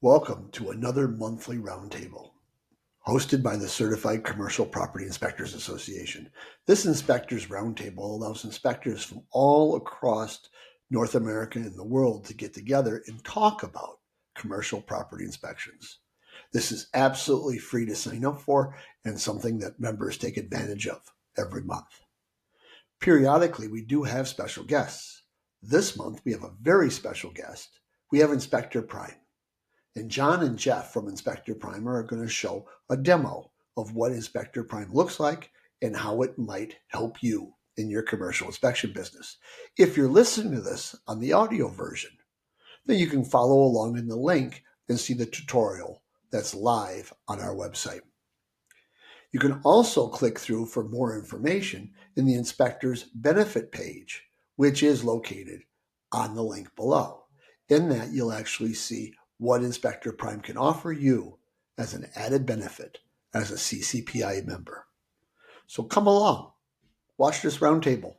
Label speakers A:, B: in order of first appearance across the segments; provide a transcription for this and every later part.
A: Welcome to another monthly roundtable, hosted by the Certified Commercial Property Inspectors Association. This Inspectors Roundtable allows inspectors from all across North America and the world to get together and talk about commercial property inspections. This is absolutely free to sign up for and something that members take advantage of every month. Periodically, we do have special guests. This month, we have a very special guest. We have InspectorPrime. And John and Jeff from InspectorPrime are going to show a demo of what InspectorPrime looks like and how it might help you in your commercial inspection business. If you're listening to this on the audio version, then you can follow along in the link and see the tutorial that's live on our website. You can also click through for more information in the inspector's benefit page, which is located on the link below. In that, you'll actually see what InspectorPrime can offer you as an added benefit as a CCPIA member. So come along, watch this roundtable,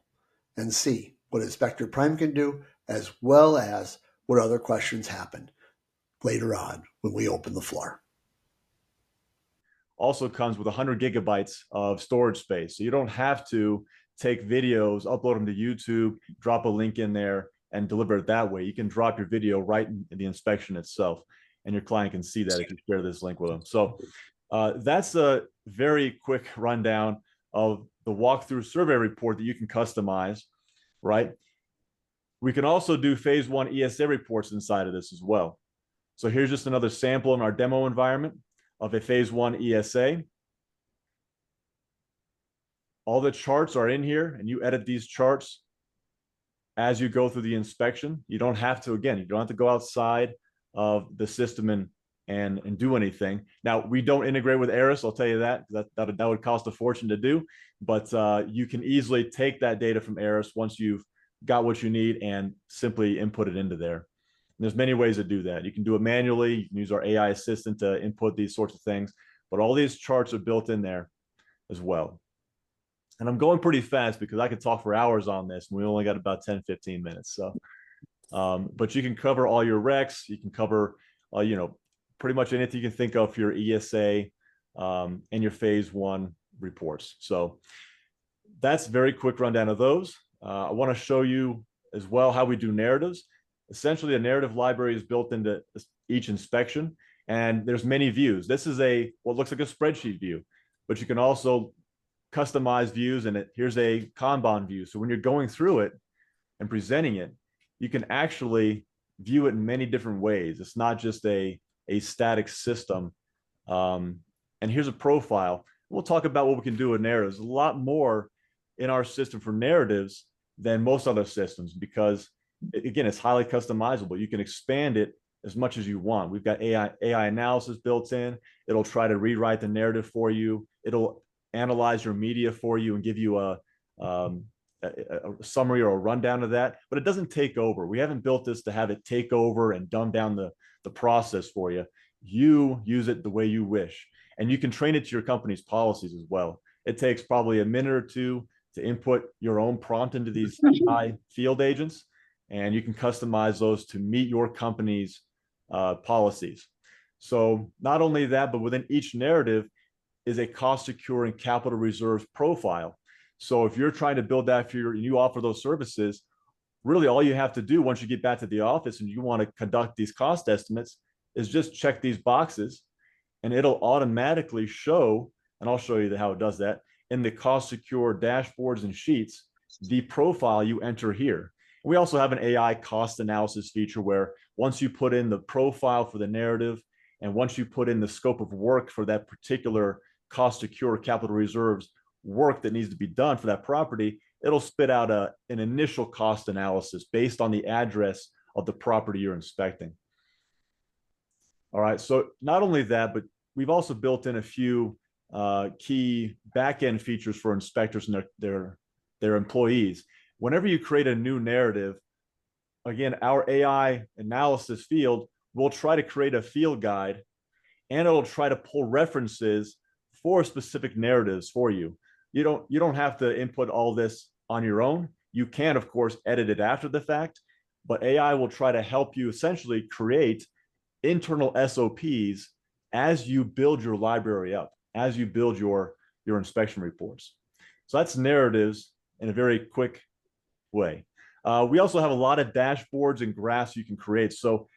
A: and see what InspectorPrime can do, as well as what other questions happen later on when we open the floor.
B: Also comes with 100 gigabytes of storage space. So you don't have to take videos, upload them to YouTube, drop a link in there, and deliver it that way. You can drop your video right in the inspection itself, and your client can see that if you share this link with them. So that's a very quick rundown of the walkthrough survey report that you can customize, right? We can also do phase 1 ESA reports inside of this as well. So here's just another sample in our demo environment of a phase 1 ESA. All the charts are in here, and you edit these charts as you go through the inspection. You don't have to, again, you don't have to go outside of the system and do anything. Now, we don't integrate with Eris, I'll tell you that would cost a fortune to do, but you can easily take that data from Eris once you've got what you need and simply input it into there. And there's many ways to do that. You can do it manually, you can use our AI assistant to input these sorts of things, but all these charts are built in there as well. And I'm going pretty fast because I could talk for hours on this, and we only got about 10, 15 minutes. So, but you can cover all your recs. You can cover, pretty much anything you can think of for your ESA and your phase 1 reports. So that's a very quick rundown of those. I want to show you as well how we do narratives. Essentially, a narrative library is built into each inspection, and there's many views. This is what looks like a spreadsheet view, but you can also customize views, and here's a Kanban view. So when you're going through it and presenting it, you can actually view it in many different ways. It's not just a static system. And here's a profile. We'll talk about what we can do with narratives. There's a lot more in our system for narratives than most other systems because, again, it's highly customizable. You can expand it as much as you want. We've got AI analysis built in. It'll try to rewrite the narrative for you. It'll analyze your media for you and give you a summary or a rundown of that, but it doesn't take over. We haven't built this to have it take over and dumb down the process for you. You use it the way you wish, and you can train it to your company's policies as well. It takes probably a minute or two to input your own prompt into these AI field agents, and you can customize those to meet your company's policies. So not only that, but within each narrative is a cost secure and capital reserves profile. So if you're trying to build that for and you offer those services, really all you have to do once you get back to the office and you want to conduct these cost estimates is just check these boxes, and it'll automatically show, and I'll show you how it does that, in the cost secure dashboards and sheets, the profile you enter here. We also have an AI cost analysis feature where once you put in the profile for the narrative, and once you put in the scope of work for that particular cost secure capital reserves work that needs to be done for that property, it'll spit out an initial cost analysis based on the address of the property you're inspecting. All right, so not only that, but we've also built in a few key back-end features for inspectors and their employees. Whenever you create a new narrative, again, our AI analysis field will try to create a field guide, and it'll try to pull references for specific narratives for you. You don't have to input all this on your own. You can, of course, edit it after the fact, but AI will try to help you essentially create internal SOPs as you build your library up, as you build your inspection reports. So that's narratives in a very quick way. We also have a lot of dashboards and graphs you can create. So,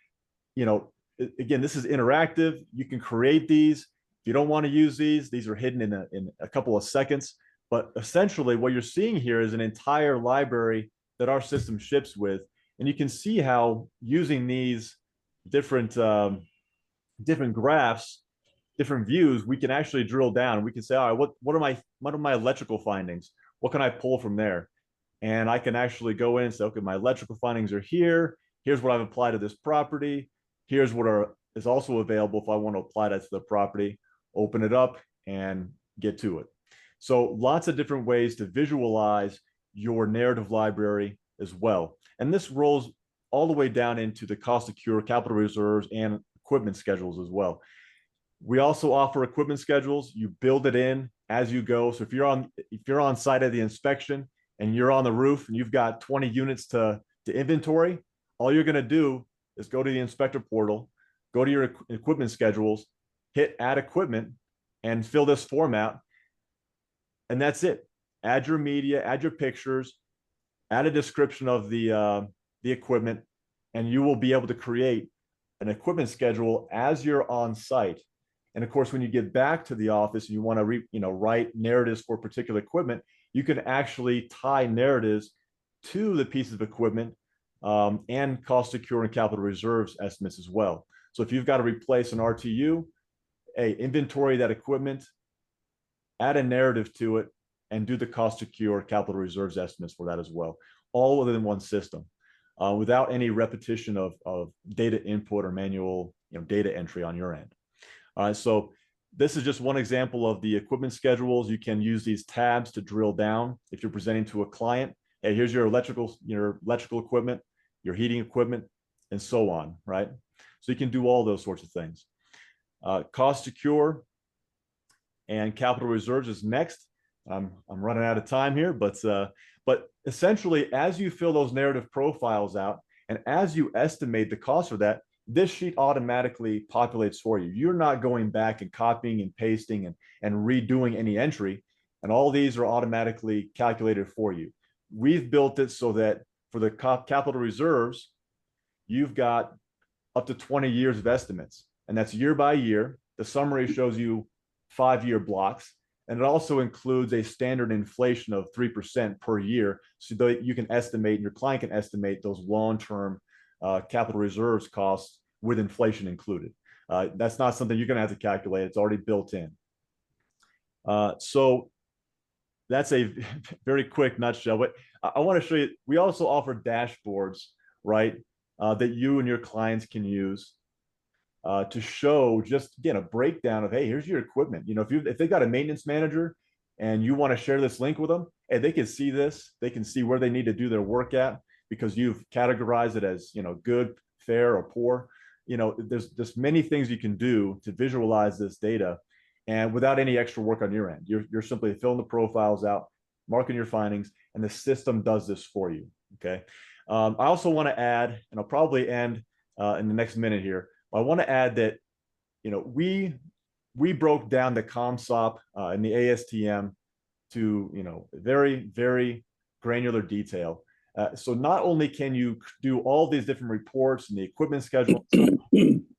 B: again, this is interactive. You can create these. If you don't want to use these are hidden in a couple of seconds. But essentially, what you're seeing here is an entire library that our system ships with. And you can see how using these different different graphs, different views, we can actually drill down. We can say, all right, what are my electrical findings? What can I pull from there? And I can actually go in and say, okay, my electrical findings are here. Here's what I've applied to this property. Here's what is also available if I want to apply that to the property. Open it up and get to it. So lots of different ways to visualize your narrative library as well. And this rolls all the way down into the cost to cure, capital reserves, and equipment schedules as well. We also offer equipment schedules. You build it in as you go. So if you're on site at the inspection and you're on the roof and you've got 20 units to inventory, all you're going to do is go to the inspector portal, go to your equipment schedules, hit add equipment, and fill this form out. And that's it. Add your media, add your pictures, add a description of the equipment, and you will be able to create an equipment schedule as you're on site. And of course, when you get back to the office and you want to write narratives for particular equipment, you can actually tie narratives to the piece of equipment and cost to cure and capital reserves estimates as well. So if you've got to replace an RTU, inventory that equipment, add a narrative to it, and do the cost to cure capital reserves estimates for that as well, all within one system, without any repetition of data input or manual data entry on your end. So this is just one example of the equipment schedules. You can use these tabs to drill down if you're presenting to a client. Hey, here's your electrical equipment, your heating equipment, and so on, right? So you can do all those sorts of things. Cost to cure and capital reserves is next. I'm running out of time here, but essentially, as you fill those narrative profiles out and as you estimate the cost for that, this sheet automatically populates for you. You're not going back and copying and pasting and redoing any entry, and all these are automatically calculated for you. We've built it so that for the capital reserves, you've got up to 20 years of estimates, and that's year by year. The summary shows you 5-year blocks, and it also includes a standard inflation of 3% per year, so that you can estimate, and your client can estimate those long-term capital reserves costs with inflation included. That's not something you're going to have to calculate. It's already built in. So that's a very quick nutshell, but I want to show you, we also offer dashboards, right, that you and your clients can use to show just, again, a breakdown of, hey, here's your equipment. If they've got a maintenance manager and you want to share this link with them, hey, they can see this. They can see where they need to do their work at because you've categorized it as, good, fair, or poor. There's many things you can do to visualize this data and without any extra work on your end. You're simply filling the profiles out, marking your findings, and the system does this for you, okay? I also want to add, and I'll probably end in the next minute here, I want to add that, we broke down the ComSop and the ASTM to, very, very granular detail. So not only can you do all these different reports and the equipment schedule,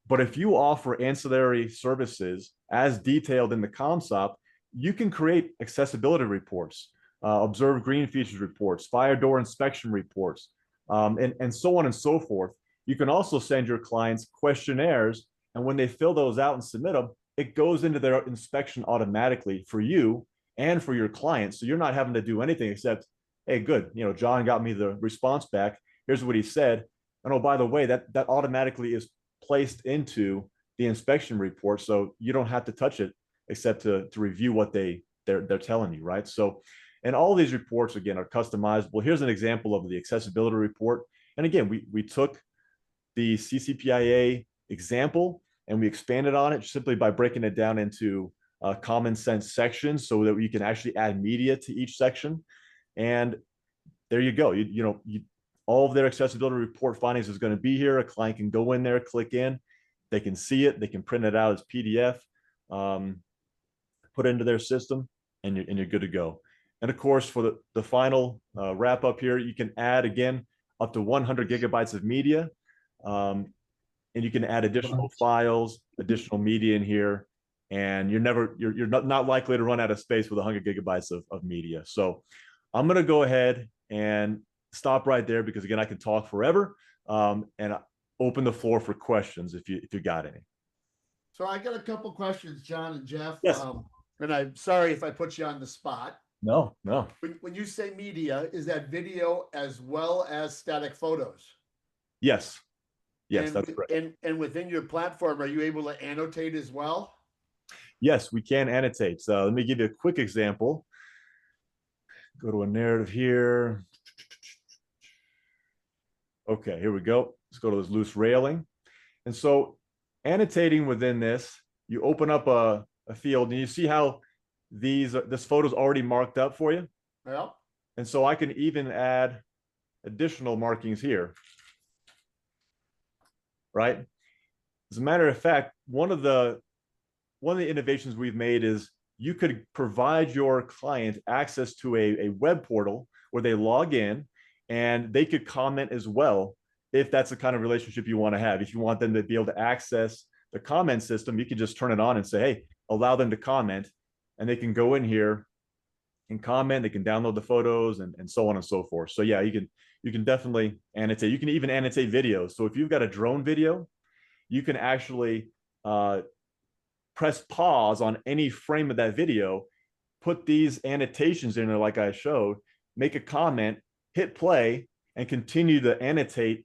B: but if you offer ancillary services as detailed in the ComSop, you can create accessibility reports, observed green features reports, fire door inspection reports, and so on and so forth. You can also send your clients questionnaires, and when they fill those out and submit them, it goes into their inspection automatically for you and for your clients. So you're not having to do anything except, hey, good, John got me the response back. Here's what he said. And oh, by the way, that automatically is placed into the inspection report, so you don't have to touch it except to review what they're telling you, right? So, and all these reports, again, are customizable. Here's an example of the accessibility report. And again, we took the CCPIA example and we expanded on it simply by breaking it down into common sense sections so that we can actually add media to each section. And there you go. All of their accessibility report findings is going to be here. A client can go in there, click in. They can see it. They can print it out as PDF, put it into their system, and you're good to go. And of course, for the final wrap up here, you can add, again, up to 100 gigabytes of media. And you can add additional files, additional media in here, and you're not likely to run out of space with 100 gigabytes of media. So I'm going to go ahead and stop right there, because again, I can talk forever, and open the floor for questions if you got any.
A: So I got a couple questions, John and Jeff.
B: Yes.
A: And I'm sorry if I put you on the spot.
B: No.
A: When you say media, is that video as well as static photos?
B: Yes. Yes,
A: and,
B: that's correct.
A: And within your platform, are you able to annotate as well?
B: Yes, we can annotate. So let me give you a quick example. Go to a narrative here. Okay, here we go. Let's go to this loose railing. And so annotating within this, you open up a field, and you see how this photo is already marked up for you.
A: Yeah.
B: And so I can even add additional markings here. Right? As a matter of fact, one of the innovations we've made is you could provide your client access to a web portal where they log in and they could comment as well, if that's the kind of relationship you want to have. If you want them to be able to access the comment system, you can just turn it on and say, hey, allow them to comment, and they can go in here and comment. They can download the photos and so on and so forth. So yeah, you can definitely annotate. You can even annotate videos. So if you've got a drone video, you can actually press pause on any frame of that video, put these annotations in there like I showed, make a comment, hit play, and continue to annotate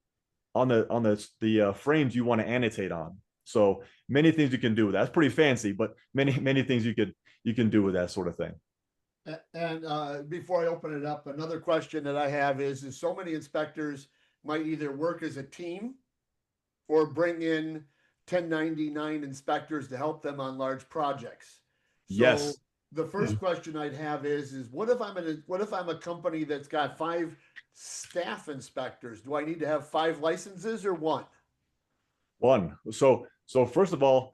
B: on the frames you want to annotate on. So many things you can do with that. That's pretty fancy, but many things you can do with that sort of thing.
A: And before I open it up, another question that I have is so many inspectors might either work as a team or bring in 1099 inspectors to help them on large projects. So
B: yes.
A: The first question I'd have is what if I'm a company that's got 5 staff inspectors? Do I need to have 5 licenses or one?
B: One. So first of all,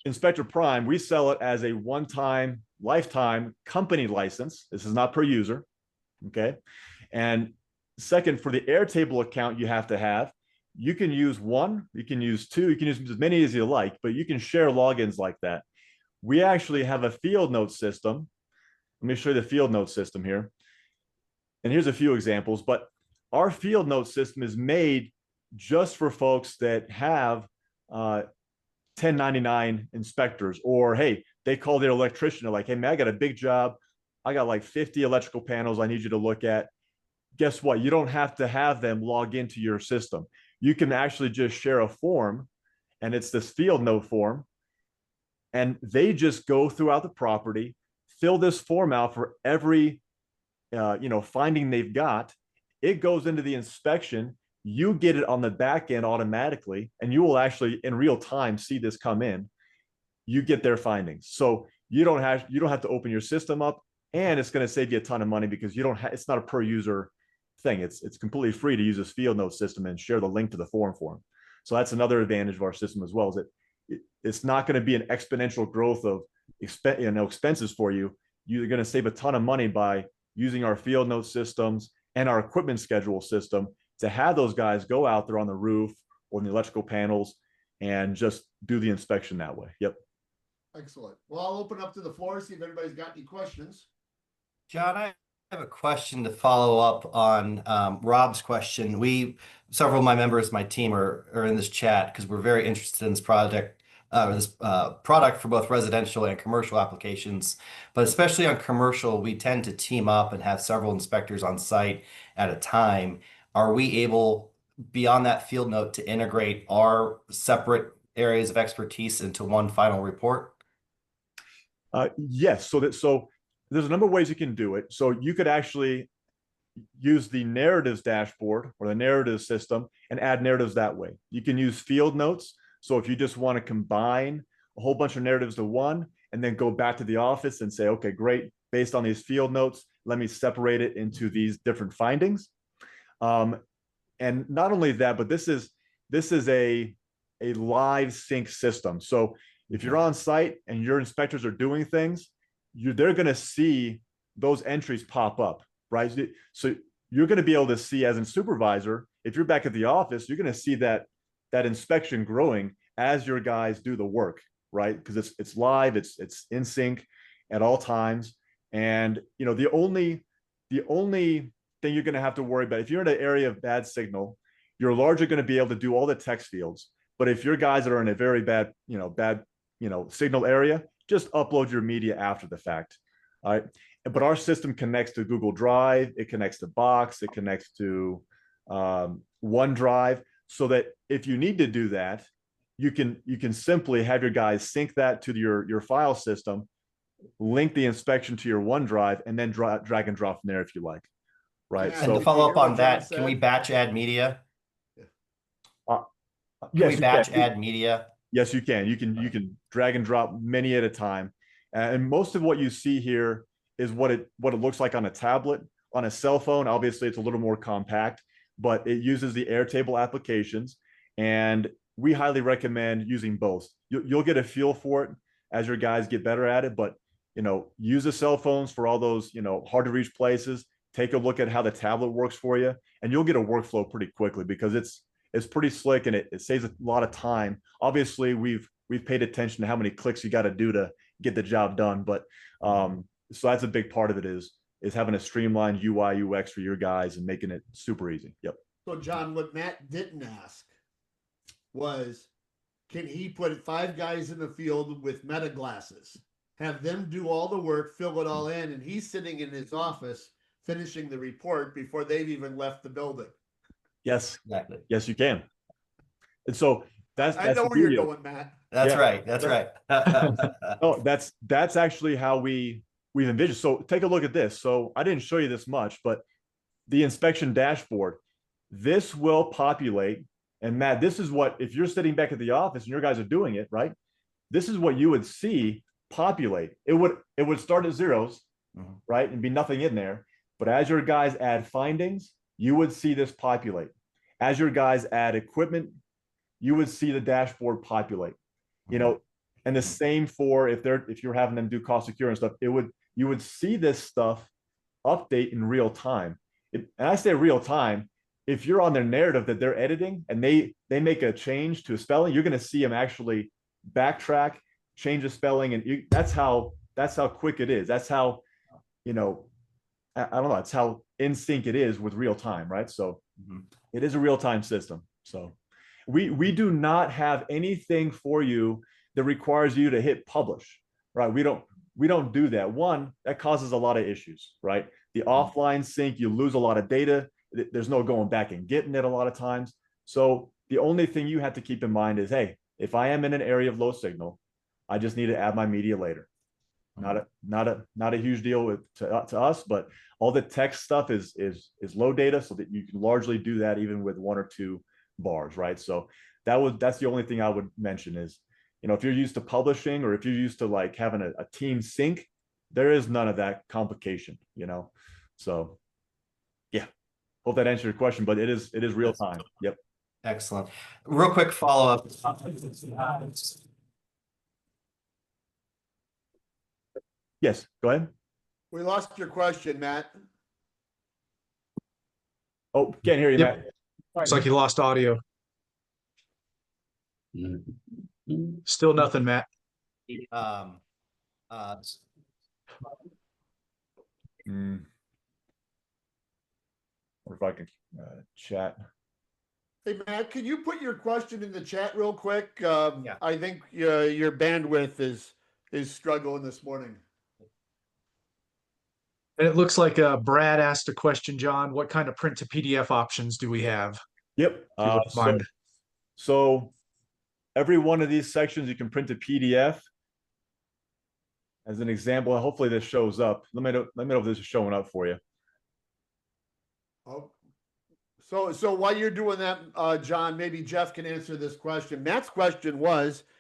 B: InspectorPrime, we sell it as a one-time, lifetime company license. This is not per user. Okay. And second, for the Airtable account you have to have, you can use 1, you can use 2, you can use as many as you like, but you can share logins like that. We actually have a field note system. Let me show you the field note system here. And here's a few examples, but our field note system is made just for folks that have 1099 inspectors, or hey, they call their electrician. They're like, hey man, I got a big job. I got like 50 electrical panels I need you to look at. Guess what? You don't have to have them log into your system. You can actually just share a form, and it's this field note form. And they just go throughout the property, fill this form out for every finding they've got. It goes into the inspection. You get it on the back end automatically, and you will actually in real time see this come in. You get their findings. So you don't have to open your system up, and it's going to save you a ton of money because it's not a per user thing. It's completely free to use this field note system and share the link to the form for them. So that's another advantage of our system as well, is that it's not going to be an exponential growth of expenses for you. You're going to save a ton of money by using our field note systems and our equipment schedule system to have those guys go out there on the roof or in the electrical panels and just do the inspection that way. Yep.
A: Excellent. Well, I'll open up to the floor, see if anybody's got any questions.
C: John, I have a question to follow up on Rob's question. Several of my members of my team are in this chat because we're very interested in this product for both residential and commercial applications. But especially on commercial, we tend to team up and have several inspectors on site at a time. Are we able, beyond that field note, to integrate our separate areas of expertise into one final report?
B: Yes. So there's a number of ways you can do it. So you could actually use the narratives dashboard or the narrative system and add narratives that way. You can use field notes. So if you just want to combine a whole bunch of narratives to one and then go back to the office and say, okay, great, based on these field notes, let me separate it into these different findings. And not only that, but this is a a live sync system. So if you're on site and your inspectors are doing things, they're going to see those entries pop up, right? So you're going to be able to see, as a supervisor, if you're back at the office, you're going to see that inspection growing as your guys do the work, right? Because it's live, it's in sync at all times. And you know, the only thing you're going to have to worry about, if you're in an area of bad signal, you're largely going to be able to do all the text fields. But if your guys are in a very bad signal area, just upload your media after the fact. All right. But our system connects to Google Drive, it connects to Box, it connects to OneDrive, so that if you need to do that, you can simply have your guys sync that to your file system, link the inspection to your OneDrive, and then drag and drop from there if you like. Right.
C: And to follow up on that, can we batch add media? Can we batch add media?
B: Yes, you can. You can drag and drop many at a time. And most of what you see here is what it looks like on a tablet. On a cell phone, obviously it's a little more compact, but it uses the Airtable applications, and we highly recommend using both. You'll get a feel for it as your guys get better at it, but use the cell phones for all those hard to reach places. Take a look at how the tablet works for you, and you'll get a workflow pretty quickly, because it's pretty slick, and it saves a lot of time. Obviously, we've paid attention to how many clicks you got to do to get the job done, but so that's a big part of it is having a streamlined UI UX for your guys and making it super easy. Yep.
A: So John, what Matt didn't ask was, can he put 5 guys in the field with meta glasses, have them do all the work, fill it all in, and he's sitting in his office finishing the report before they've even left the building?
B: Yes,
C: exactly.
B: Yes, you can. And so that's
A: I know where you're going, Matt.
C: That's right. That's right.
B: Oh, that's actually how we've envisioned. So take a look at this. So I didn't show you this much, but the inspection dashboard, this will populate. And Matt, this is what, if you're sitting back at the office and your guys are doing it, right? This is what you would see populate. It would start at zeros, right? And be nothing in there. But as your guys add findings, you would see this populate. As your guys add equipment, you would see the dashboard populate. And the same for if you're having them do cost secure and stuff, you would see this stuff update in real time. And I say real time, if you're on their narrative that they're editing and they make a change to a spelling, you're going to see them actually backtrack, change the spelling, and that's how quick it is. That's how, I don't know, that's how in sync it is with real time, right? So it is a real time system. So we do not have anything for you that requires you to hit publish, right? We don't do that. One, that causes a lot of issues, right? The offline sync, you lose a lot of data. There's no going back and getting it a lot of times. So the only thing you have to keep in mind is, hey, if I am in an area of low signal, I just need to add my media later. Not a huge deal to us, but all the text stuff is low data, so that you can largely do that even with 1 or 2 bars, right? So that's the only thing I would mention is, if you're used to publishing, or if you're used to like having a team sync, there is none of that complication, So yeah, hope that answered your question, but it is real time. Yep.
C: Excellent. Real quick follow-up.
B: Yes, go ahead.
A: We lost your question, Matt.
B: Oh, can't hear you,
D: Yep.
B: Matt.
D: Looks like you lost audio. Still nothing, Matt.
B: Or if I can chat.
A: Hey, Matt, can you put your question in the chat real quick?
C: Yeah.
A: I think your bandwidth is struggling this morning.
D: And it looks like Brad asked a question, John. What kind of print to PDF options do we have?
B: Yep. So every one of these sections you can print a PDF. As an example, hopefully this shows up. Let me know if this is showing up for you.
A: Oh, so while you're doing that, John, maybe Jeff can answer this question. Matt's question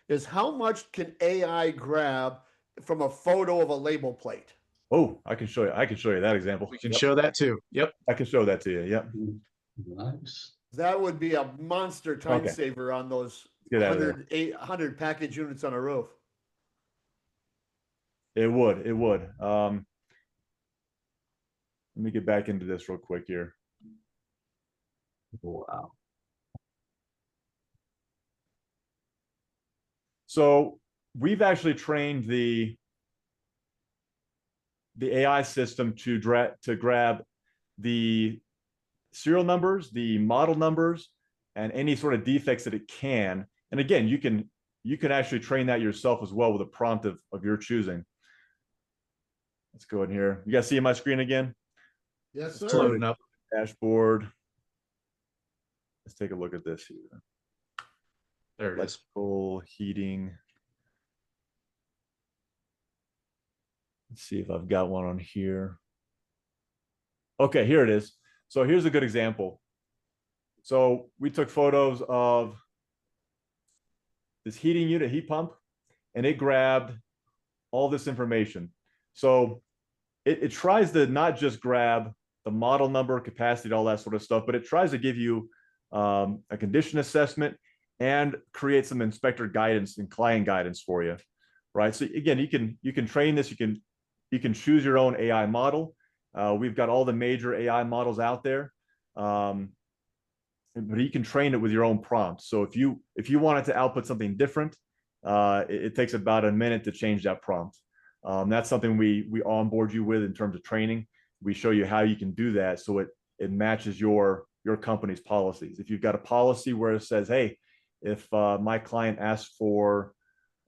A: is how much can AI grab from a photo of a label plate?
B: Oh, I can show you that example.
D: We can show that too. Yep.
B: I can show that to you. Yep.
E: Nice.
A: That would be a monster time
B: Okay.
A: saver on those
B: Get out of there.
A: 100 package units on a roof.
B: It would. It would. Let me get back into this real quick here.
E: Wow.
B: So we've actually trained the AI system to grab the serial numbers, the model numbers, and any sort of defects that it can. And again, you can actually train that yourself as well with a prompt of your choosing. Let's go in here. You guys see my screen again?
A: Yes,
D: It's
A: sir.
D: loading up.
B: Dashboard. Let's take a look at this here.
D: There it is.
B: Electrical, heating. Let's see if I've got one on here. Okay, here it is. So here's a good example. So we took photos of this heating unit, heat pump, and it grabbed all this information. So it tries to not just grab the model number, capacity, all that sort of stuff, but it tries to give you a condition assessment and create some inspector guidance and client guidance for you, right? So again, you can train this. You can choose your own AI model. We've got all the major AI models out there, but you can train it with your own prompt. So if you wanted to output something different, it takes about a minute to change that prompt. That's something we onboard you with in terms of training. We show you how you can do that so it matches your company's policies. If you've got a policy where it says, hey, if my client asks for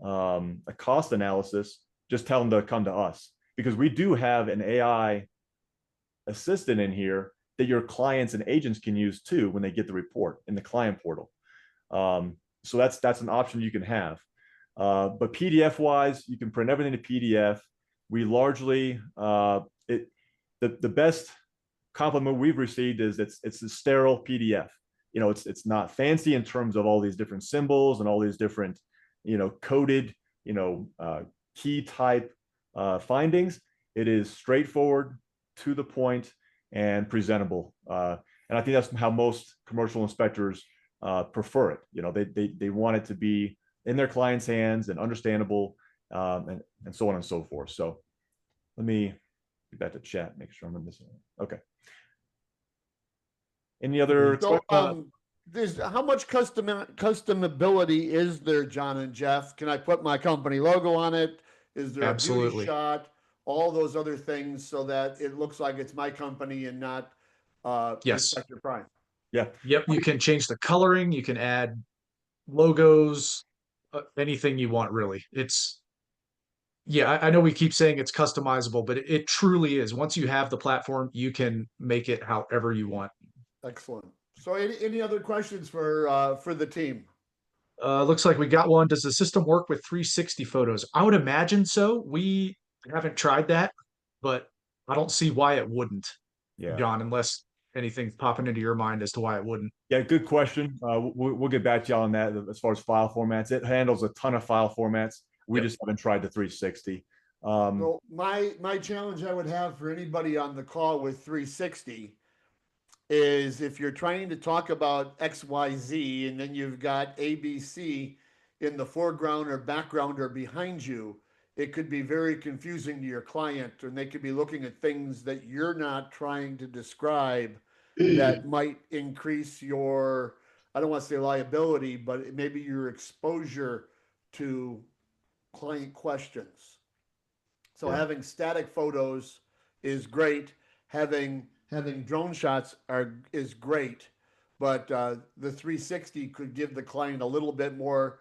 B: a cost analysis, just tell them to come to us, because we do have an AI assistant in here that your clients and agents can use too when they get the report in the client portal. So that's an option you can have. But PDF wise, you can print everything to PDF. We largely the best compliment we've received is it's a sterile PDF. You know, it's not fancy in terms of all these different symbols and all these different, coded, key type findings. It is straightforward, to the point, and presentable. And I think that's how most commercial inspectors prefer it. They want it to be in their clients' hands and understandable, and so on and so forth. So let me get back to chat, make sure I'm not missing it. Okay. Any other
A: So,
B: questions?
A: how much customability is there, John and Jeff? Can I put my company logo on it? Is there a beauty
D: Absolutely.
A: shot? All those other things so that it looks like it's my company and not
D: Yes.
A: InspectorPrime.
B: Yeah.
D: Yep. You can change the coloring. You can add logos, anything you want, really. I know we keep saying it's customizable, but it truly is. Once you have the platform, you can make it however you want.
A: Excellent. So, any other questions for the team?
D: Looks like we got one. Does the system work with 360 photos? I would imagine so. We haven't tried that, but I don't see why it wouldn't,
B: Yeah.
D: John, unless anything's popping into your mind as to why it wouldn't.
B: Yeah, good question. We'll get back to you on that as far as file formats. It handles a ton of file formats. We just haven't tried the 360.
A: So my challenge I would have for anybody on the call with 360 is if you're trying to talk about XYZ and then you've got ABC in the foreground or background or behind you, it could be very confusing to your client, and they could be looking at things that you're not trying to describe that might increase your, I don't want to say liability, but maybe your exposure to client questions. So having static photos is great. Having drone shots is great, but the 360 could give the client a little bit more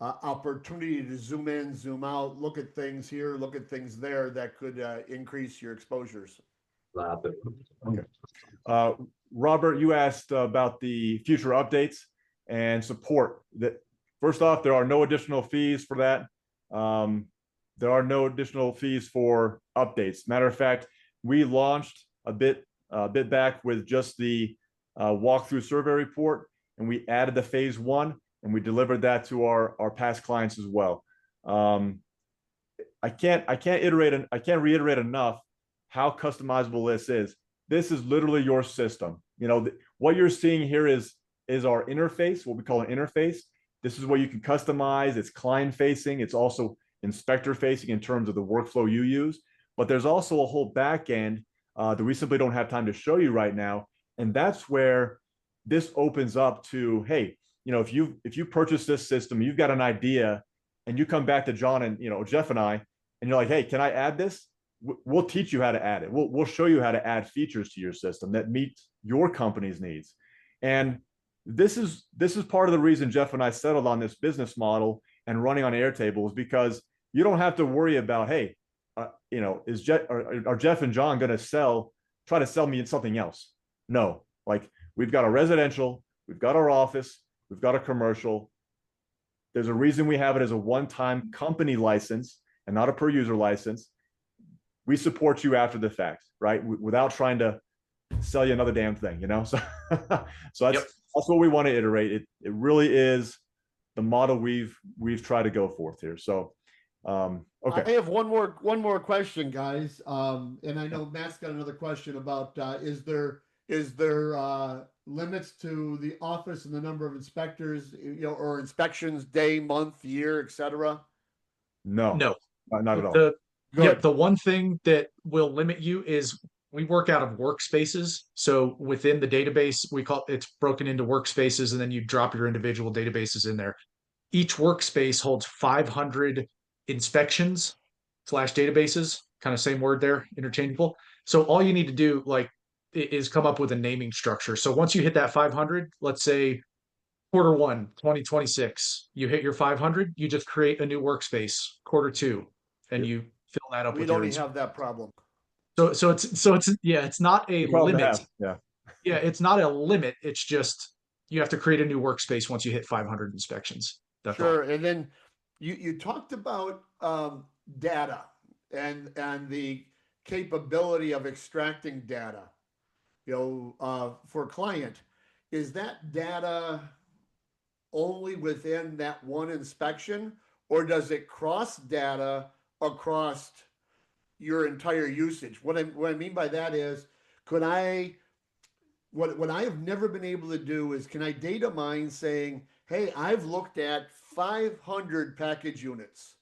A: opportunity to zoom in, zoom out, look at things here, look at things there that could increase your exposures.
B: Okay. Robert, you asked about the future updates and support. That first off, there are no additional fees for that. There are no additional fees for updates. Matter of fact, we launched a bit back with just the walkthrough survey report, and we added the phase 1, and we delivered that to our past clients as well. I can't reiterate enough how customizable this is. This is literally your system. what you're seeing here is our interface, what we call an interface. This is what you can customize. It's client facing. It's also inspector facing in terms of the workflow you use. But there's also a whole back end that we simply don't have time to show you right now. And that's where this opens up to, hey, if you purchase this system, you've got an idea, and you come back to John and Jeff and I, and you're like, hey, can I add this? We'll teach you how to add it. We'll show you how to add features to your system that meet your company's needs. And this is part of the reason Jeff and I settled on this business model and running on Airtable, is because you don't have to worry about, hey, are Jeff and John going to try to sell me something else? No, like, we've got a residential, we've got our office, we've got a commercial. There's a reason we have it as a one-time company license and not a per user license. We support you after the fact, right? Without trying to sell you another damn thing, So, that's what we want to iterate. It really is the model we've tried to go forth here. So, okay.
A: I have one more question, guys. And I know Matt's got another question about is there limits to the office and the number of inspectors, or inspections, day, month, year, etc.?
B: No, not at all.
D: The one thing that will limit you is we work out of workspaces. So within the database, it's broken into workspaces, and then you drop your individual databases in there. Each workspace holds 500 inspections / databases, kind of same word there, interchangeable. So all you need to do is come up with a naming structure. So once you hit that 500, let's say Q1 2026, you hit your 500, you just create a new workspace, Q2, and you fill that up.
A: We don't even have that problem.
D: So it's not a limit. Yeah, it's not a limit. It's just you have to create a new workspace once you hit 500 inspections. That's
A: sure.
D: all.
A: And then you talked about data and the capability of extracting data, for a client. Is that data only within that one inspection, or does it cross data across your entire usage? What I mean by that is, what I have never been able to do is, can I data mine saying, hey, I've looked at 500 package units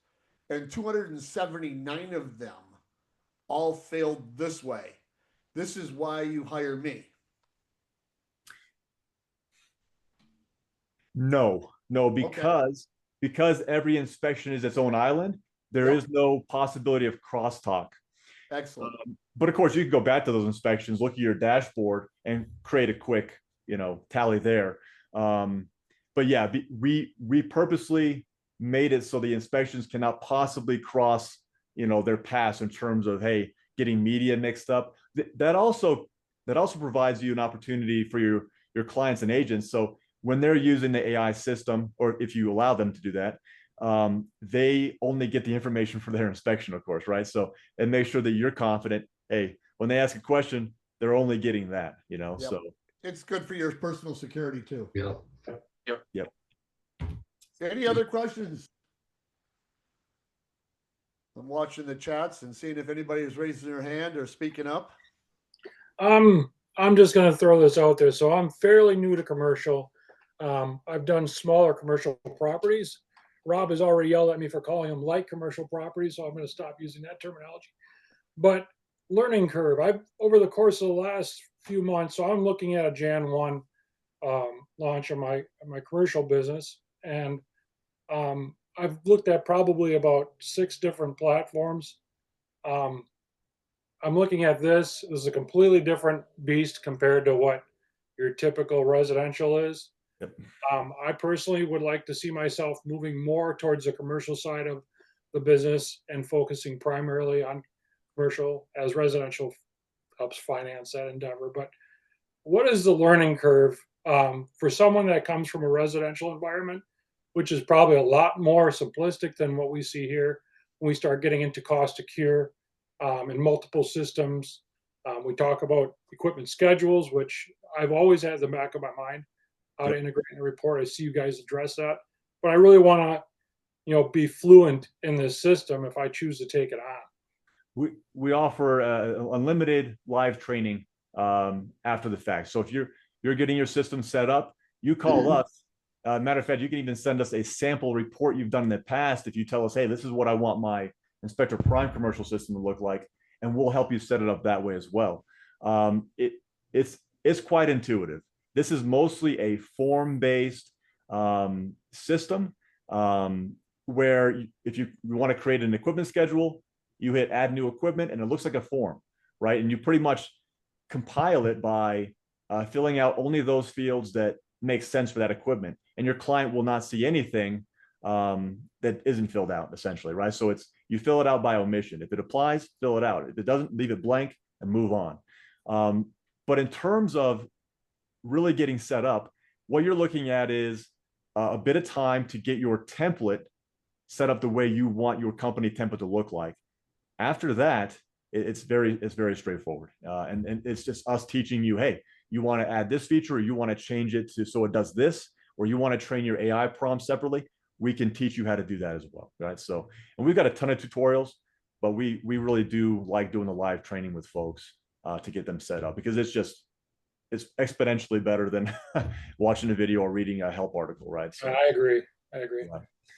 A: and 279 of them all failed this way. This is why you hire me.
B: No, because every inspection is its own island. There is no possibility of crosstalk.
A: Excellent.
B: But of course, you can go back to those inspections, look at your dashboard, and create a quick, tally there. But yeah, we purposely made it so the inspections cannot possibly cross, their paths in terms of, hey, getting media mixed up. That also provides you an opportunity for your clients and agents. So when they're using the AI system, or if you allow them to do that, they only get the information for their inspection, of course, right? So, and make sure that you're confident, hey, when they ask a question, they're only getting that, so.
A: It's good for your personal security too.
B: Yep.
A: Any other questions? I'm watching the chats and seeing if anybody is raising their hand or speaking up.
E: I'm just going to throw this out there. So I'm fairly new to commercial. I've done smaller commercial properties. Rob has already yelled at me for calling them light commercial properties, so I'm going to stop using that terminology. But learning curve, I've over the course of the last few months, so I'm looking at a Jan 1 launch of my commercial business, and I've looked at probably about 6 different platforms. I'm looking at this. This is a completely different beast compared to what your typical residential is.
B: Yep.
E: I personally would like to see myself moving more towards the commercial side of the business and focusing primarily on commercial, as residential helps finance that endeavor. But what is the learning curve for someone that comes from a residential environment, which is probably a lot more simplistic than what we see here when we start getting into cost to cure and multiple systems? We talk about equipment schedules, which I've always had in the back of my mind, how to integrate in a report. I see you guys address that, but I really want to, be fluent in this system if I choose to take it on.
B: We offer unlimited live training after the fact. So if you're getting your system set up, you call us. Matter of fact, you can even send us a sample report you've done in the past. If you tell us, hey, this is what I want my InspectorPrime commercial system to look like, and we'll help you set it up that way as well. It's quite intuitive. This is mostly a form-based system where if you want to create an equipment schedule, you hit add new equipment and it looks like a form, right? And you pretty much compile it by filling out only those fields that make sense for that equipment. And your client will not see anything that isn't filled out, essentially, right? So you fill it out by omission. If it applies, fill it out. If it doesn't, leave it blank and move on. But in terms of really getting set up, what you're looking at is a bit of time to get your template set up the way you want your company template to look like. After that, it's very straightforward. And it's just us teaching you, hey, you want to add this feature, or you want to change it so it does this, or you want to train your AI prompt separately. We can teach you how to do that as well, right? So, and we've got a ton of tutorials, but we really do like doing the live training with folks to get them set up, because it's exponentially better than watching a video or reading a help article, right? So,
E: I agree.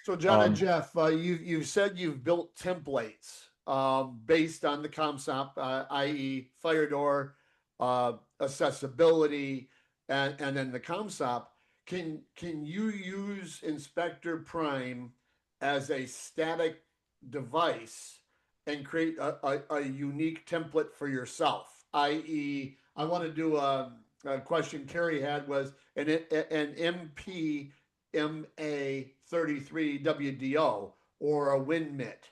A: So John and Jeff, you've said you've built templates based on the ComSop, i.e. fire door, accessibility, and then the ComSop. Can you use InspectorPrime as a static device and create a unique template for yourself? I.e., I want to do a question Carrie had was an MPMA 33 WDO or a WinMit.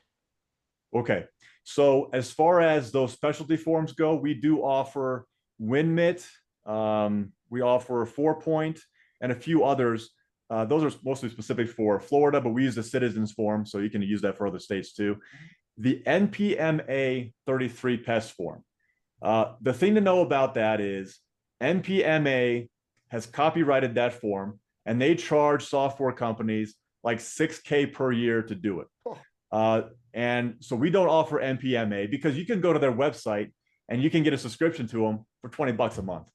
B: Okay, so as far as those specialty forms go, we do offer WinMit. We offer 4-point and a few others. Those are mostly specific for Florida, but we use the citizens form, so you can use that for other states too. The NPMA 33 pest form. The thing to know about that is NPMA has copyrighted that form, and they charge software companies like $6,000 per year to do it. And so we don't offer NPMA because you can go to their website and you can get a subscription to them for $20 a month,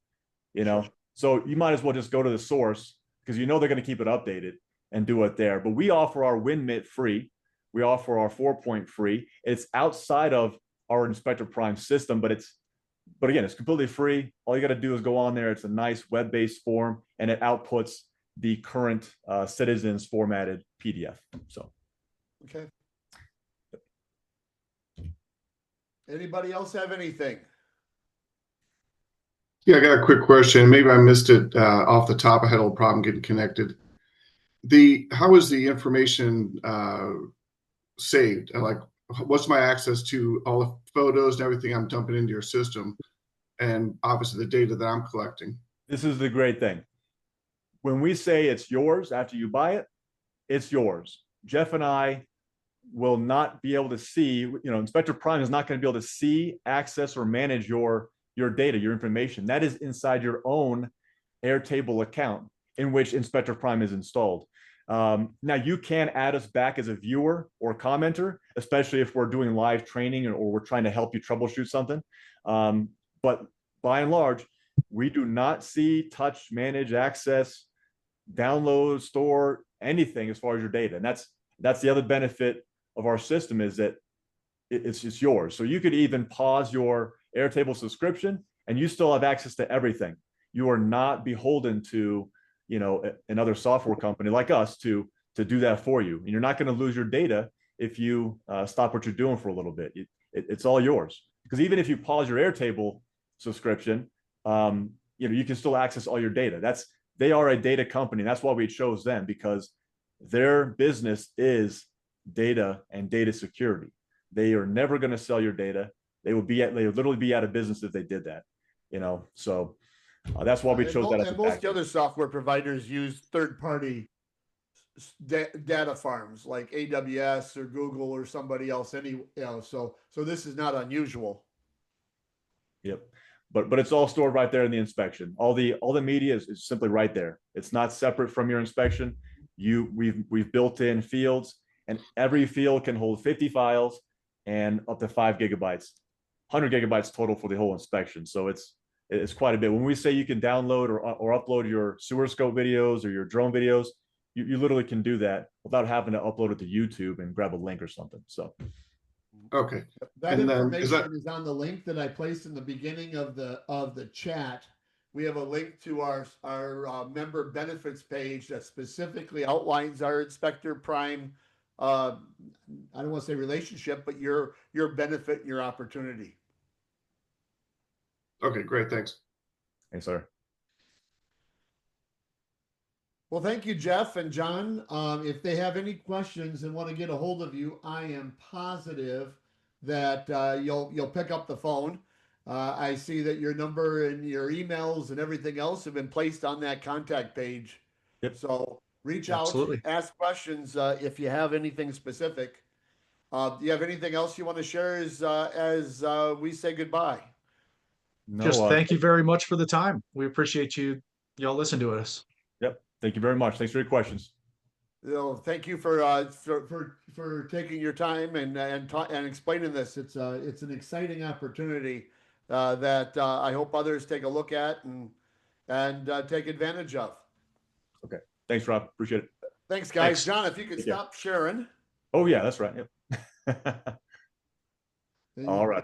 B: you know? So you might as well just go to the source, because you know they're going to keep it updated, and do it there. But we offer our WinMit free. We offer our 4-point free. It's outside of our InspectorPrime system, but again, it's completely free. All you got to do is go on there. It's a nice web-based form, and it outputs the current citizens formatted PDF. So,
A: okay. Anybody else have anything?
F: Yeah, I got a quick question. Maybe I missed it off the top. I had a little problem getting connected. How is the information saved? Like, what's my access to all the photos and everything I'm dumping into your system, and obviously the data that I'm collecting?
B: This is the great thing. When we say it's yours after you buy it, it's yours. Jeff and I will not be able to see, InspectorPrime is not going to be able to see, access, or manage your data, your information. That is inside your own Airtable account in which InspectorPrime is installed. Now, you can add us back as a viewer or commenter, especially if we're doing live training or we're trying to help you troubleshoot something. But by and large, we do not see, touch, manage, access, download, store anything as far as your data. And that's the other benefit of our system, is that it's yours. So you could even pause your Airtable subscription and you still have access to everything. You are not beholden to, another software company like us to do that for you. And you're not going to lose your data if you stop what you're doing for a little bit. It's all yours. Because even if you pause your Airtable subscription, you can still access all your data. They are a data company. That's why we chose them, because their business is data and data security. They are never going to sell your data. They would literally be out of business if they did that, so that's why we chose that.
A: And most other software providers use third-party data farms like AWS or Google or somebody else. So this is not unusual.
B: Yep, but it's all stored right there in the inspection. All the media is simply right there. It's not separate from your inspection. We've built in fields, and every field can hold 50 files and up to 5 gigabytes, 100 gigabytes total for the whole inspection. So it's It's quite a bit. When we say you can download or upload your sewer scope videos or your drone videos, you literally can do that without having to upload it to YouTube and grab a link or something. So
F: Okay.
A: That
F: And then
A: information is on the link that I placed in the beginning of the chat. We have a link to our member benefits page that specifically outlines our InspectorPrime. I don't want to say relationship, but your benefit and your opportunity.
F: Okay, great. Thanks.
B: thanks, sir.
A: Well, thank you, Jeff and John. If they have any questions and want to get a hold of you, I am positive that you'll pick up the phone. I see that your number and your emails and everything else have been placed on that contact page.
B: Yep.
A: So reach
D: Absolutely.
A: out, ask questions if you have anything specific. Do you have anything else you want to share as we say goodbye?
B: No,
D: Just thank you very much for the time. We appreciate y'all listen to us.
B: Yep. Thank you very much. Thanks for your questions.
A: Thank you for taking your time and explaining this. It's an exciting opportunity that I hope others take a look at and take advantage of.
B: Okay. Thanks, Rob. Appreciate it.
A: Thanks, guys.
D: Thanks.
A: John, if you could stop sharing.
B: Oh yeah, that's right. Yep. All right.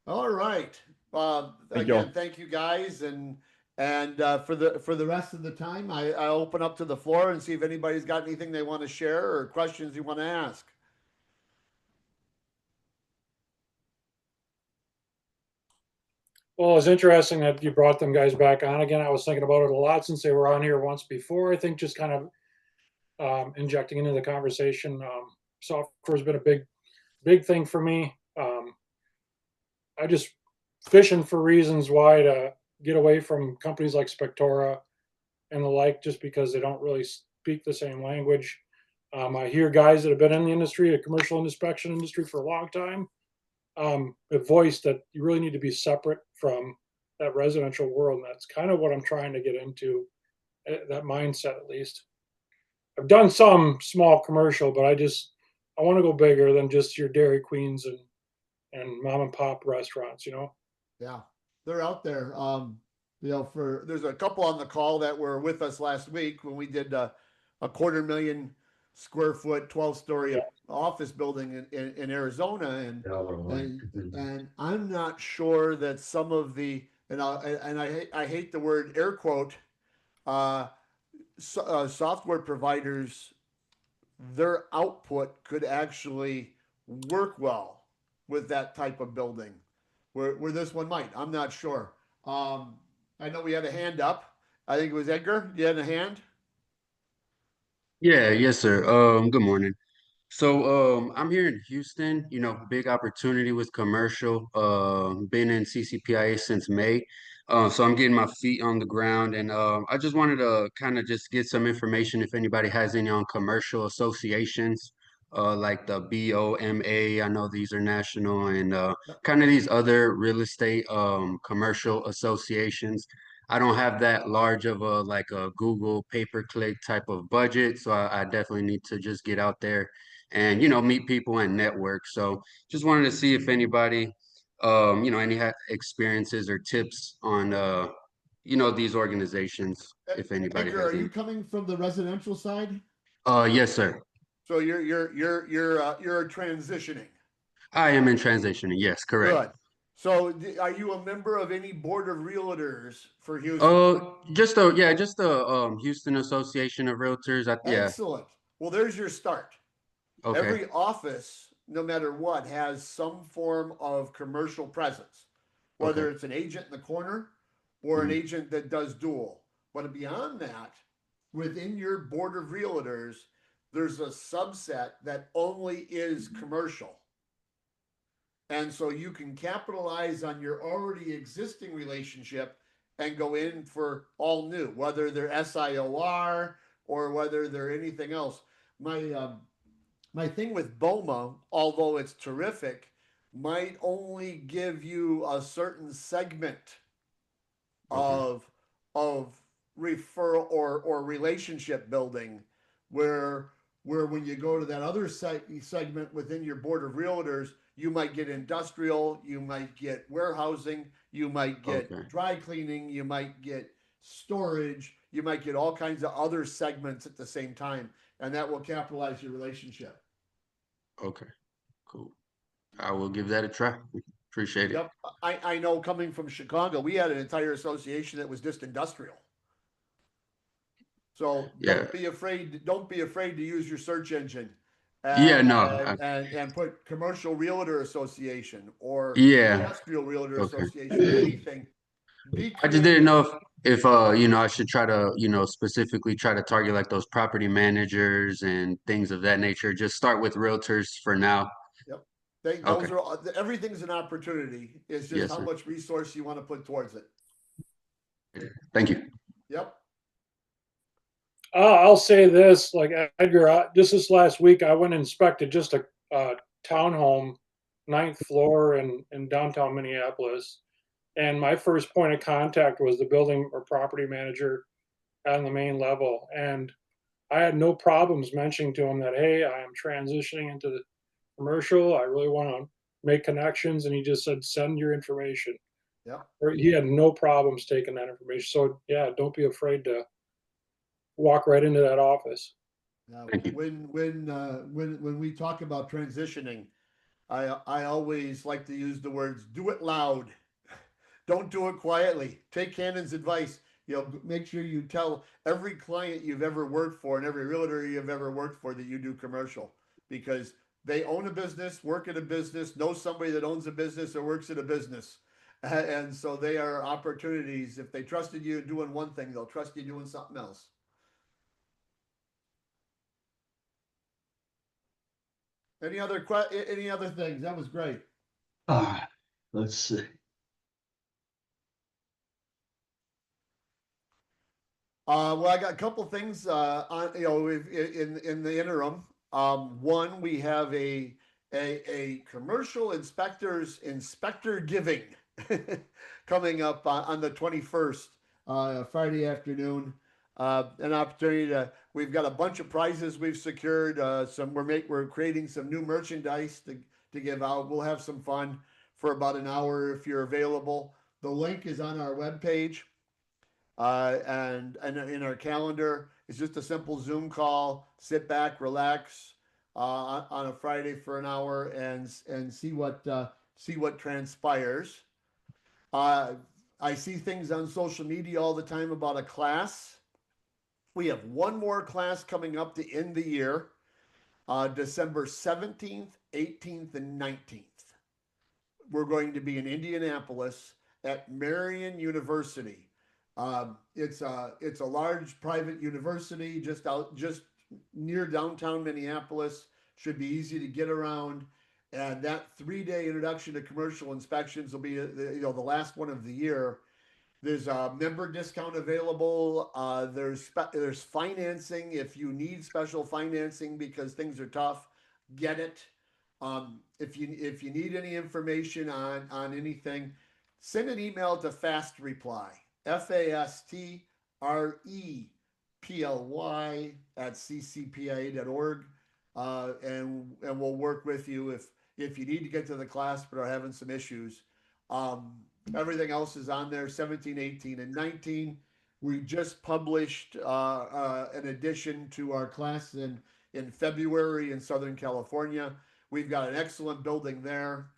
A: All right. Thank you guys, and for the rest of the time, I open up to the floor and see if anybody's got anything they want to share or questions you want to ask.
E: Well, it's interesting that you brought them guys back on again. I was thinking about it a lot since they were on here once before. I think just kind of injecting into the conversation. Software has been a big thing for me. I just fishing for reasons why to get away from companies like Spectora and the like, just because they don't really speak the same language. I hear guys that have been in the industry, the commercial inspection industry for a long time, have voiced that you really need to be separate from that residential world. And that's kind of what I'm trying to get into, that mindset at least. I've done some small commercial, but I want to go bigger than just your Dairy Queens and mom and pop restaurants,
A: Yeah, they're out there. There's a couple on the call that were with us last week when we did a 250,000 square foot, 12-story office building in Arizona, and I'm not sure that some of the I hate the word air quote software providers, their output could actually work well with that type of building, where this one might. I'm not sure. I know we had a hand up. I think it was Edgar. You had a hand?
G: Yeah, yes, sir. Good morning. So, I'm here in Houston, big opportunity with commercial. Been in CCPIA since May. So I'm getting my feet on the ground, and I just wanted to kind of just get some information if anybody has any on commercial associations, like the BOMA. I know these are national, and kind of these other real estate commercial associations. I don't have that large of a like a Google pay-per-click type of budget, so I definitely need to just get out there and meet people and network. So just wanted to see if anybody any experiences or tips on these organizations, if anybody
A: Edgar,
G: has
A: are you
G: any.
A: coming from the residential side?
G: Yes, sir.
A: So you're transitioning.
G: I am in transitioning. Yes, correct.
A: Good. So are you a member of any board of realtors for Houston?
G: Just the Houston Association of Realtors. Yeah.
A: Excellent. Well, there's your start.
G: Okay.
A: Every office, no matter what, has some form of commercial presence, whether
G: Okay.
A: it's an agent in the corner or an
G: Mhm.
A: agent that does dual. But beyond that, within your board of realtors, there's a subset that only is commercial. And so you can capitalize on your already existing relationship and go in for all new, whether they're SIOR or whether they're anything else. My thing with BOMA, although it's terrific, might only give you a certain segment
G: Okay.
A: of referral or relationship building, where when you go to that other segment within your board of realtors, You might get industrial, you might get warehousing, you might get
G: Okay.
A: dry cleaning, you might get storage, you might get all kinds of other segments at the same time, and that will capitalize your relationship.
G: Okay. Cool. I will give that a try. Appreciate it.
A: Yep. I know coming from Chicago, we had an entire association that was just industrial. So
G: Yeah.
A: don't be afraid to use your search engine
G: Yeah,
A: and,
G: no.
A: and put commercial realtor association or
G: Yeah.
A: industrial realtor
G: Okay.
A: association, anything. Be
G: I just didn't know
A: creative.
G: if you know, I should try to, you know, specifically try to target like those property managers and things of that nature. Just start with realtors for now.
A: Yep.
G: Okay.
A: Those are everything's an opportunity. It's just
G: Yes,
A: how
G: sir.
A: much resource you want to put towards it.
G: Thank you.
A: Yep.
E: I'll say this, like Edgar, just this last week, I went and inspected just a townhome, 9th floor in downtown Minneapolis. And my first point of contact was the building or property manager on the main level. And I had no problems mentioning to him that, hey, I am transitioning into the commercial. I really want to make connections. And he just said, send your information.
A: Yep.
E: He had no problems taking that information. So yeah, don't be afraid to walk right into that office.
G: Thank you.
A: When we talk about transitioning, I always like to use the words "do it loud." Don't do it quietly. Take Cannon's advice. You know, make sure you tell every client you've ever worked for and every realtor you've ever worked for that you do commercial, because they own a business, work at a business, know somebody that owns a business or works at a business. And so they are opportunities. If they trusted you doing one thing, they'll trust you doing something else. Any other things? That was great.
H: Let's see.
A: Well, I got a couple things on, you know, in the interim. One, we have a commercial inspector giving coming up on the 21st, Friday afternoon. An opportunity to. We've got a bunch of prizes we've secured. We're creating some new merchandise to give out. We'll have some fun for about an hour if you're available. The link is on our webpage. And in our calendar, it's just a simple Zoom call. Sit back, relax on a Friday for an hour, and see what transpires. I see things on social media all the time about a class. We have one more class coming up to end the year, December 17th, 18th, and 19th. We're going to be in Indianapolis at Marian University. It's a large private university just near downtown Minneapolis. Should be easy to get around. And that 3-day introduction to commercial inspections will be the last one of the year. There's a member discount available. There's financing if you need special financing because things are tough. Get it. If you need any information on anything, send an email to Fast Reply, FASTREPLY at ccpia.org, and we'll work with you if you need to get to the class but are having some issues. Everything else is on there, 17, 18, and 19. We just published an addition to our class in February in Southern California. We've got an excellent building there.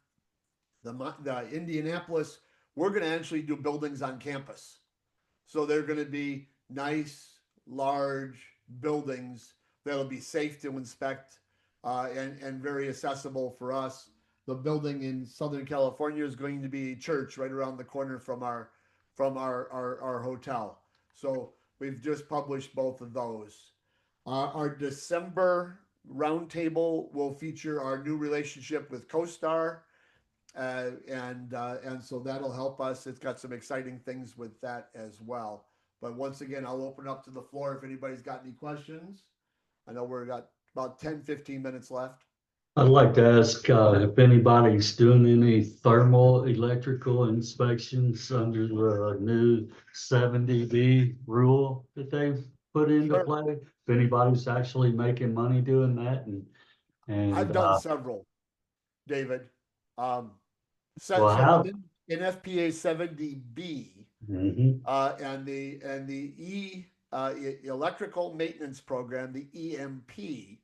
A: The Indianapolis, we're going to actually do buildings on campus. So they're going to be nice, large buildings that'll be safe to inspect and very accessible for us. The building in Southern California is going to be a church right around the corner from our hotel. So we've just published both of those. Our December roundtable will feature our new relationship with CoStar, and so that'll help us. It's got some exciting things with that as well. But once again, I'll open up to the floor if anybody's got any questions. I know we've got about 10, 15 minutes left.
H: I'd like to ask if anybody's doing any thermal electrical inspections under the new 70B rule that they've put into
A: Sure.
H: play. If anybody's actually making money doing that, and
A: I've done several, David.
H: Well, how-
A: within NFPA 70B,
H: Mhm.
A: and the electrical maintenance program, the EMP,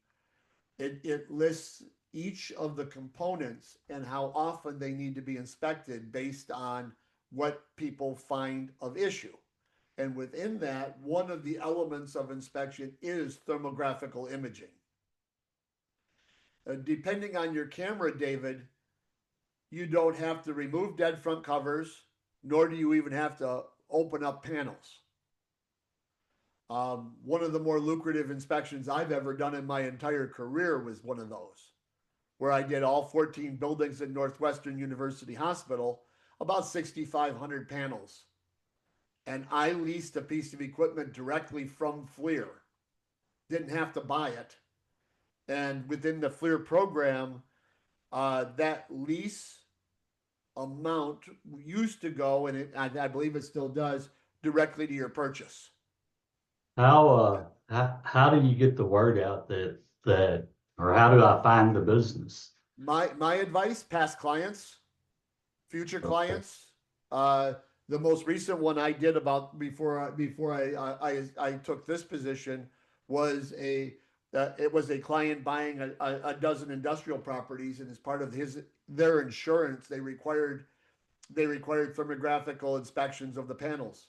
A: it lists each of the components and how often they need to be inspected based on what people find of issue. And within that, one of the elements of inspection is thermographical imaging. Depending on your camera, David, you don't have to remove dead front covers, nor do you even have to open up panels. One of the more lucrative inspections I've ever done in my entire career was one of those, where I did all 14 buildings at Northwestern University Hospital, about 6,500 panels. And I leased a piece of equipment directly from FLIR. Didn't have to buy it. And within the FLIR program, that lease amount used to go, and I believe it still does, directly to your purchase.
H: How do you get the word out that or how do I find the business?
A: My advice: past clients, future
H: Okay.
A: clients. The most recent one I did about before I took this position was it was a client buying a dozen industrial properties, and as part of their insurance, they required thermographical inspections of the panels.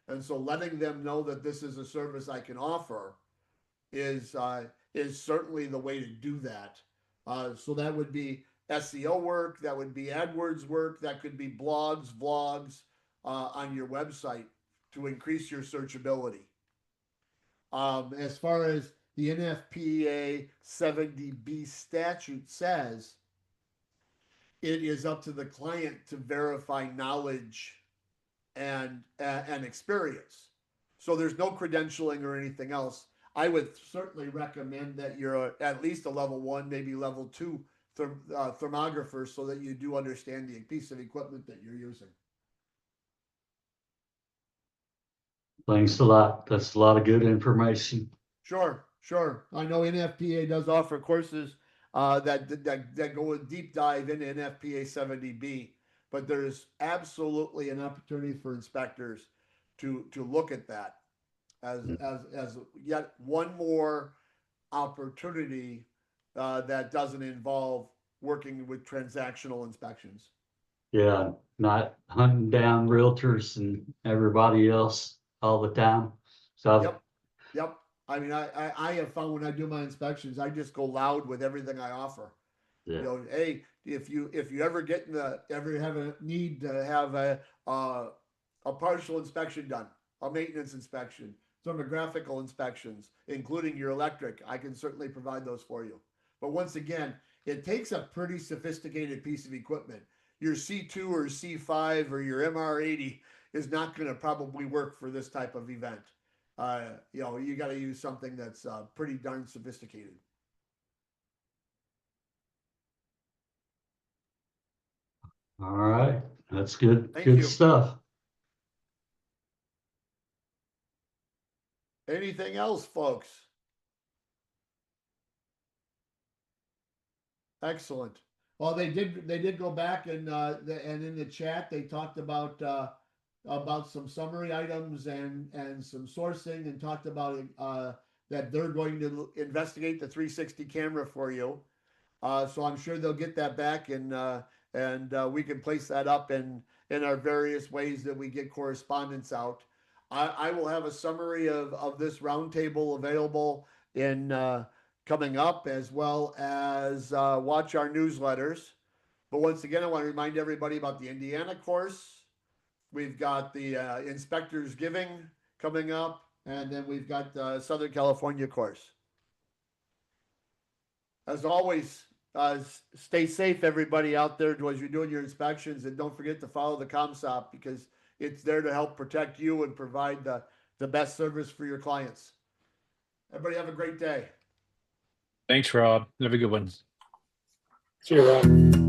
A: And so letting them know that this is a service I can offer is certainly the way to do that. So that would be SEO work, that would be AdWords work, that could be blogs, vlogs on your website to increase your searchability. As far as the NFPA 70B statute says, it is up to the client to verify knowledge and experience. So there's no credentialing or anything else. I would certainly recommend that you're at least a level 1, maybe level 2 thermographer, so that you do understand the piece of equipment that you're using.
H: Thanks a lot. That's a lot of good information.
A: Sure. I know NFPA does offer courses that go a deep dive into NFPA 70B, but there's absolutely an opportunity for inspectors to look at that as yet one more opportunity that doesn't involve working with transactional inspections.
H: Yeah, not hunting down realtors and everybody else all the time. So
A: Yep. I mean, I have found when I do my inspections, I just go loud with everything I offer.
H: yeah.
A: You know, hey, if you ever ever have a need to have a partial inspection done, a maintenance inspection, thermographical inspections, including your electric, I can certainly provide those for you. But once again, it takes a pretty sophisticated piece of equipment. Your C2 or C5 or your MR80 is not going to probably work for this type of event. You got to use something that's pretty darn sophisticated.
H: All right. That's good.
A: Thank
H: Good
A: you.
H: stuff.
A: Anything else, folks? Excellent. Well, they did go back and in the chat they talked about some summary items and some sourcing, and talked about that they're going to investigate the 360 camera for you. So I'm sure they'll get that back, and we can place that up in our various ways that we get correspondence out. I will have a summary of this roundtable available in coming up, as well as watch our newsletters. But once again, I want to remind everybody about the Indiana course. We've got the Inspectors Giving coming up, and then we've got the Southern California course. As always, stay safe, everybody out there, as you're doing your inspections, and don't forget to follow the ComSop, because it's there to help protect you and provide the best service for your clients. Everybody have a great day.
I: Thanks, Rob. Have a good one.
E: See you, Rob.